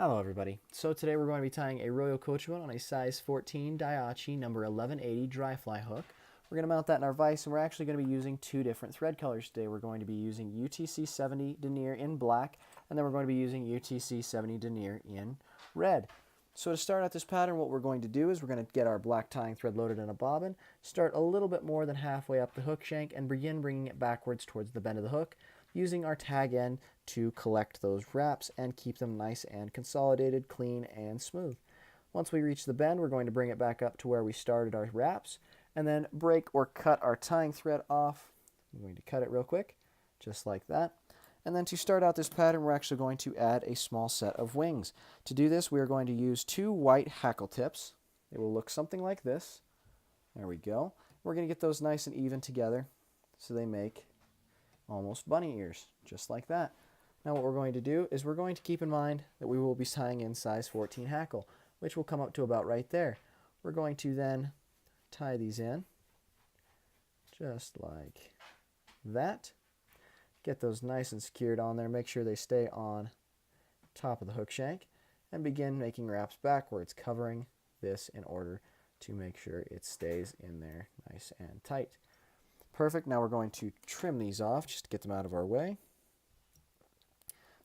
Hello everybody. So today we're going to be tying a Royal Coachman on a size 14 Daiichi number 1180 dry fly hook. We're going to mount that in our vise, and we're actually going to be using two different thread colors today. We're going to be using UTC 70 denier in black, and then we're going to be using UTC 70 denier in red. So to start out this pattern, what we're going to do is we're going to get our black tying thread loaded in a bobbin, start a little bit more than halfway up the hook shank, and begin bringing it backwards towards the bend of the hook, using our tag end to collect those wraps and keep them nice and consolidated, clean, and smooth. Once we reach the bend, we're going to bring it back up to where we started our wraps, and then break or cut our tying thread off. I'm going to cut it real quick, just like that. And then to start out this pattern, we're actually going to add a small set of wings. To do this, we are going to use two white hackle tips. They will look something like this. There we go. We're going to get those nice and even together so they make almost bunny ears, just like that. Now what we're going to do is we're going to keep in mind that we will be tying in size 14 hackle, which will come up to about right there. We're going to then tie these in, just like that. Get those nice and secured on there. Make sure they stay on top of the hook shank, and begin making wraps backwards, covering this in order to make sure it stays in there nice and tight. Perfect. Now we're going to trim these off just to get them out of our way.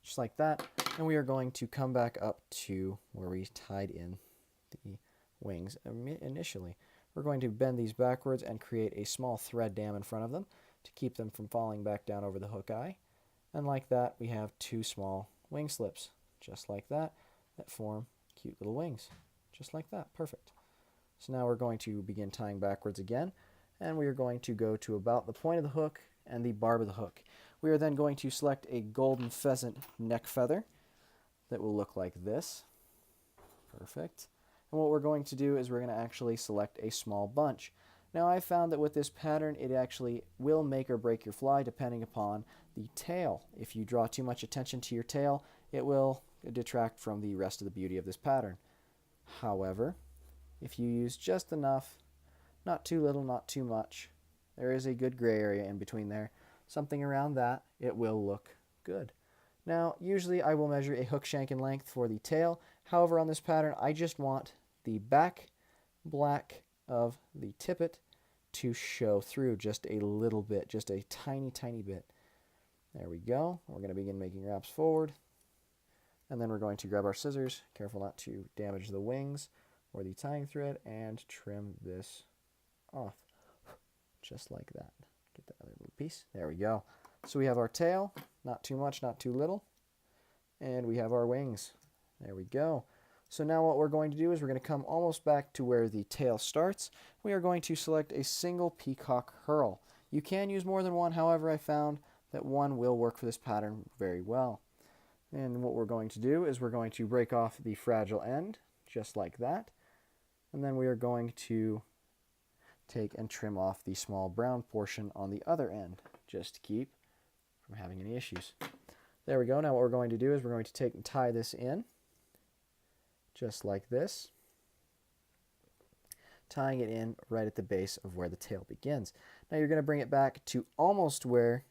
Just like that. And we are going to come back up to where we tied in the wings initially. We're going to bend these backwards and create a small thread dam in front of them to keep them from falling back down over the hook eye. And like that, we have two small wing slips, just like that, that form cute little wings, just like that. Perfect. So now we're going to begin tying backwards again, and we are going to go to about the point of the hook and the barb of the hook. We are then going to select a golden pheasant neck feather that will look like this. Perfect. And what we're going to do is we're going to actually select a small bunch. Now I found that with this pattern, it actually will make or break your fly depending upon the tail. If you draw too much attention to your tail, it will detract from the rest of the beauty of this pattern. However, if you use just enough, not too little, not too much, there is a good gray area in between there, something around that, it will look good. Now, usually I will measure a hook shank in length for the tail. However, on this pattern, I just want the back black of the tippet to show through just a little bit, just a tiny, tiny bit. There we go. We're going to begin making wraps forward. And then we're going to grab our scissors, careful not to damage the wings or the tying thread, and trim this off, just like that. Get that other little piece. There we go. So we have our tail, not too much, not too little, and we have our wings. There we go. So now what we're going to do is we're going to come almost back to where the tail starts. We are going to select a single peacock herl. You can use more than one, however, I found that one will work for this pattern very well. And what we're going to do is we're going to break off the fragile end, just like that. And then we are going to take and trim off the small brown portion on the other end, just to keep from having any issues. There we go. Now what we're going to do is we're going to take and tie this in, just like this, tying it in right at the base of where the tail begins. Now you're going to bring it back to almost where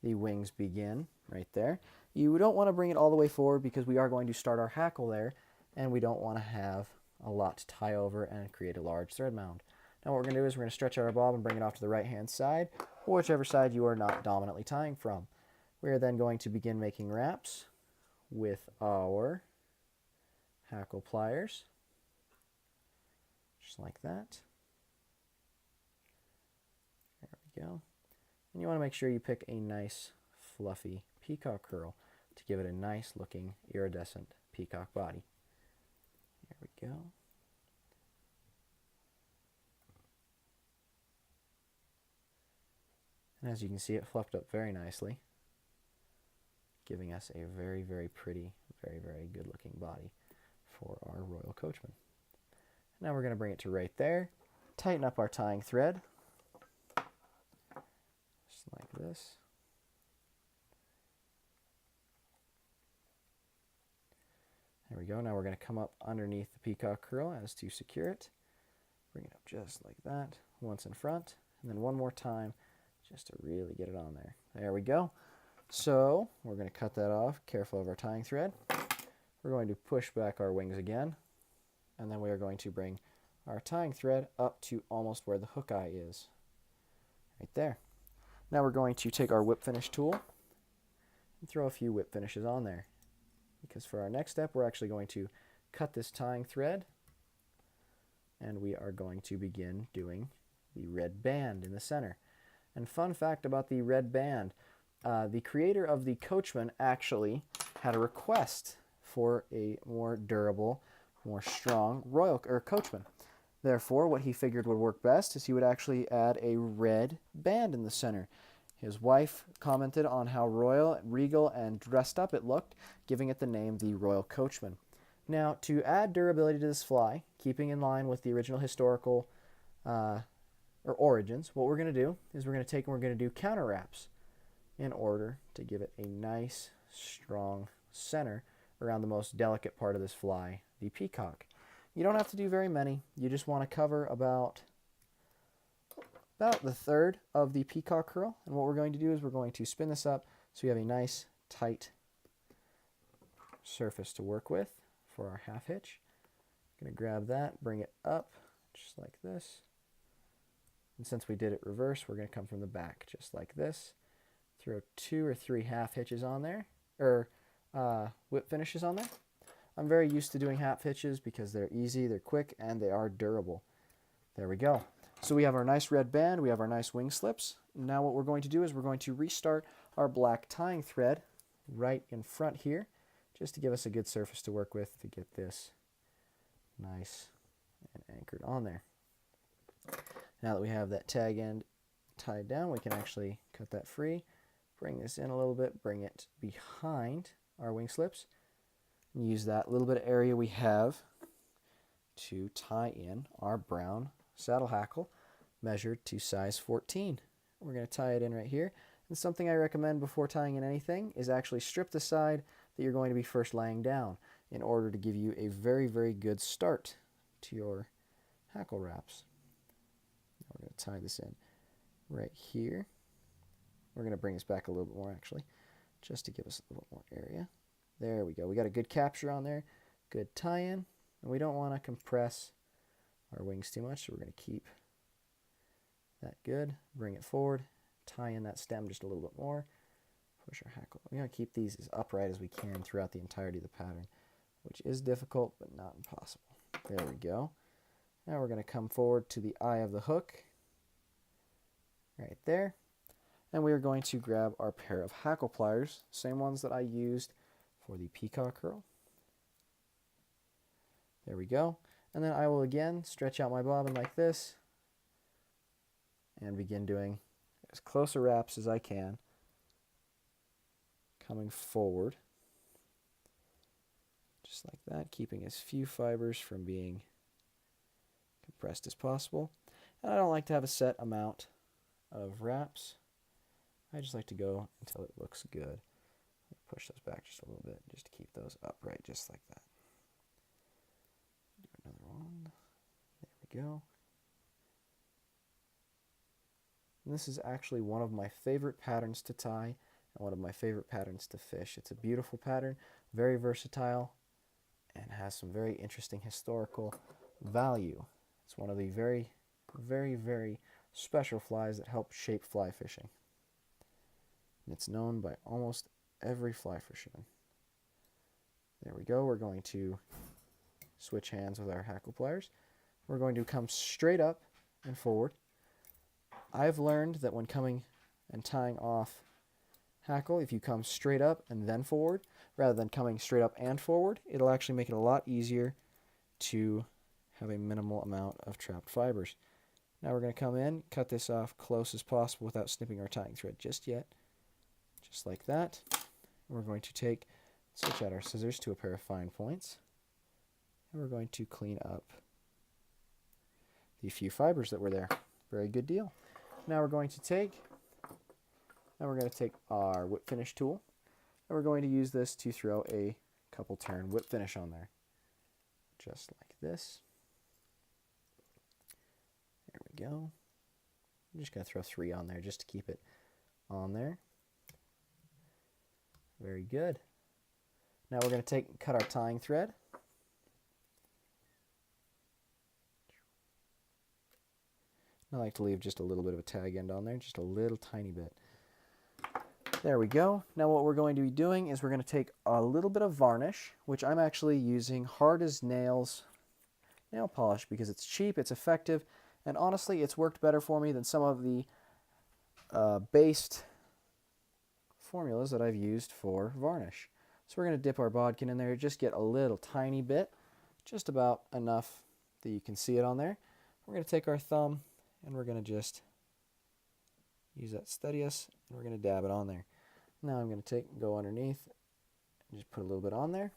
the wings begin, right there. You don't want to bring it all the way forward because we are going to start our hackle there, and we don't want to have a lot to tie over and create a large thread mound. Now what we're going to do is we're going to stretch out our bob and bring it off to the right hand side, or whichever side you are not dominantly tying from. We are then going to begin making wraps with our hackle pliers, just like that. There we go. And you want to make sure you pick a nice fluffy peacock curl to give it a nice looking iridescent peacock body. There we go. And as you can see, it fluffed up very nicely, giving us a very, very pretty, very, very good looking body for our Royal Coachman. Now we're going to bring it to right there, tighten up our tying thread, just like this. There we go. Now we're going to come up underneath the peacock curl as to secure it. Bring it up just like that, once in front, and then one more time just to really get it on there. There we go. So we're going to cut that off, careful of our tying thread. we're going to push back our wings again, and then we are going to bring our tying thread up to almost where the hook eye is, right there. Now we're going to take our whip finish tool and throw a few whip finishes on there, because for our next step we're actually going to cut this tying thread, and we are going to begin doing the red band in the center. And fun fact about the red band, the creator of the Coachman actually had a request for a more durable, more strong Coachman. Therefore, what he figured would work best is he would actually add a red band in the center. His wife commented on how royal, regal, and dressed up it looked, giving it the name the Royal Coachman. Now, to add durability to this fly, keeping in line with the original historical origins, what we're going to do is we're going to take and we're going to do counter wraps in order to give it a nice, strong center around the most delicate part of this fly, the peacock. You don't have to do very many. You just want to cover about the third of the peacock curl. And what we're going to do is we're going to spin this up so we have a nice, tight surface to work with for our half hitch. I'm going to grab that, bring it up just like this. And since we did it reverse, we're going to come from the back just like this. Throw 2 or 3 half hitches on there, or whip finishes on there. I'm very used to doing half hitches because they're easy, they're quick, and they are durable. There we go. So we have our nice red band, we have our nice wing slips. Now what we're going to do is we're going to restart our black tying thread right in front here, just to give us a good surface to work with to get this nice and anchored on there. Now that we have that tag end tied down, we can actually cut that free, bring this in a little bit, bring it behind our wing slips, and use that little bit of area we have to tie in our brown saddle hackle measured to size 14. We're going to tie it in right here. And something I recommend before tying in anything is actually strip the side that you're going to be first laying down in order to give you a very, very good start to your hackle wraps. We're going to tie this in right here. We're going to bring this back a little bit more actually, just to give us a little more area. There we go. We got a good capture on there, good tie-in, and we don't want to compress our wings too much, so we're going to keep that good. Bring it forward, tie in that stem just a little bit more, push our hackle. We're going to keep these as upright as we can throughout the entirety of the pattern, which is difficult but not impossible. There we go. Now we're going to come forward to the eye of the hook, right there, and we are going to grab our pair of hackle pliers, same ones that I used for the peacock curl. There we go. And then I will again stretch out my bobbin like this and begin doing as close a wraps as I can, coming forward just like that, keeping as few fibers from being compressed as possible. And I don't like to have a set amount of wraps. I just like to go until it looks good. Push those back just a little bit just to keep those upright just like that. Do another one. There we go. And this is actually one of my favorite patterns to tie and one of my favorite patterns to fish. It's a beautiful pattern, very versatile, and has some very interesting historical value. It's one of the very, very, very special flies that help shape fly fishing. And it's known by almost every fly fisherman. There we go. We're going to switch hands with our hackle pliers. We're going to come straight up and forward. I've learned that when coming and tying off hackle, if you come straight up and then forward, rather than coming straight up and forward, it'll actually make it a lot easier to have a minimal amount of trapped fibers. Now we're going to come in, cut this off close as possible without snipping our tying thread just yet. Just like that. We're going to switch out our scissors to a pair of fine points, and we're going to clean up the few fibers that were there. Very good deal. Now we're going to take our whip finish tool, and we're going to use this to throw a couple turn whip finish on there. Just like this. There we go. I'm just going to throw 3 on there just to keep it on there. Very good. Now we're going to cut our tying thread. I like to leave just a little bit of a tag end on there, just a little tiny bit. There we go. Now what we're going to be doing is we're going to take a little bit of varnish, which I'm actually using hard as nails nail polish because it's cheap, it's effective, and honestly it's worked better for me than some of the based formulas that I've used for varnish. So we're going to dip our bodkin in there, just get a little tiny bit, just about enough that you can see it on there. We're going to take our thumb and we're going to just use that steadiest, and we're going to dab it on there. Now I'm going to go underneath and just put a little bit on there.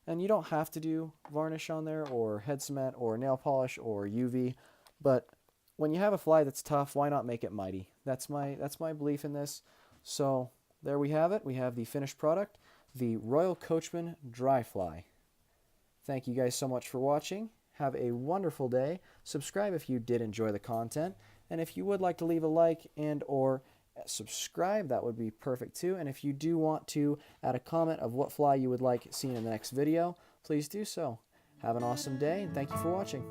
And you don't have to do varnish on there or head cement or nail polish or UV, but when you have a fly that's tough, why not make it mighty? That's my belief in this. So there we have it. We have the finished product, the Royal Coachman dry fly. Thank you guys so much for watching. Have a wonderful day. Subscribe if you did enjoy the content. And if you would like to leave a like and or subscribe, that would be perfect too. And if you do want to add a comment of what fly you would like seen in the next video, please do so. Have an awesome day and thank you for watching.